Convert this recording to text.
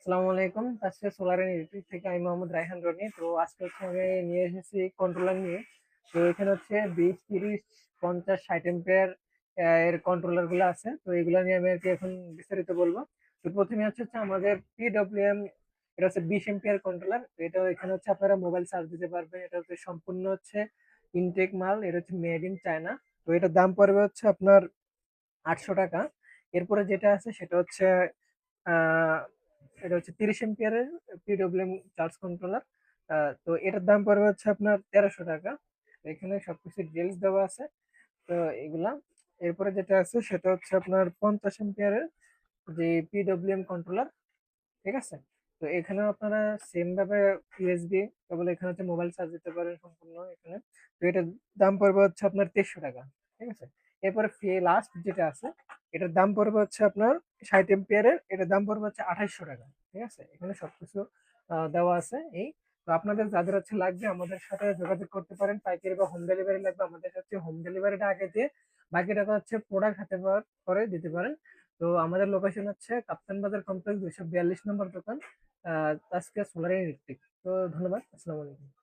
আসসালামু আলাইকুম। আজকে সোলার এন্ড ইলেকট্রিক থেকে আমি মোহাম্মদ রায়হান রনি। তো আজকে হচ্ছে আমি নিয়ে এসেছি কন্ট্রোলার নিয়ে। তো এখানে হচ্ছে 20, 30, 50, 60 এম্পিয়ার এর কন্ট্রোলার গুলো আছে। তো এগুলো নিয়ে আমি আর কি এখন বিস্তারিত বলবো। তো প্রথমে হচ্ছে আমাদের পিডব্লিউএম, এটা হচ্ছে 20 এম্পিয়ার কন্ট্রোলার। এটা এখানে হচ্ছে আপনারা মোবাইল চার্জ দিতে পারবেন। এটা হচ্ছে সম্পূর্ণ হচ্ছে ইনটেক মাল। এটা হচ্ছে মেড ইন চায়না। তো এটার দাম পড়বে হচ্ছে আপনার 800 টাকা। এরপরে যেটা আছে সেটা হচ্ছে আহ এটা হচ্ছে 30 এম্পিয়ারের পিডব্লিউএম চার্জ কন্ট্রোলার। তো এটার দাম পড়বে হচ্ছে আপনার 1300 টাকা। এখানে সবকিছু ডিটেলস দেওয়া আছে। তো এগুলা, এরপরে যেটা আছে সেটা হচ্ছে আপনার 50 এম্পিয়ারের যে পিডব্লিউএম কন্ট্রোলার। ঠিক আছে। তো এখানেও আপনারা সেম ভাবে ইউএসবি কেবল, এখানে হচ্ছে মোবাইল চার্জ দিতে পারেন সম্পূর্ণ এখানে। তো এটার দাম পড়বে হচ্ছে আপনার 2300 টাকা। ঠিক আছে। এরপরে লাস্ট যেটা আছে এটার দাম পড়বে হচ্ছে আপনার 60 এম্পিয়ারের, এটার দাম পড়বে হচ্ছে 2800 টাকা। ঠিক আছে। এখানে সবকিছু দেওয়া আছে এই। তো আপনাদের যাদের হচ্ছে লাগবে আমাদের সাথে যোগাযোগ করতে পারেন। পাইকারি বা হোম ডেলিভারি লাগবে আমাদের হচ্ছে হোম ডেলিভারিটা আগে দিয়ে বাকি টাকা হচ্ছে প্রোডাক্ট হাতে পাওয়ার পরে দিতে পারেন। তো আমাদের লোকেশন হচ্ছে কাপ্তান বাজার কমপ্লেক্স 242 নম্বর দোকান, তাসকিয়া সোলার ইলেকট্রিক। তো ধন্যবাদ। আসসালামু আলাইকুম।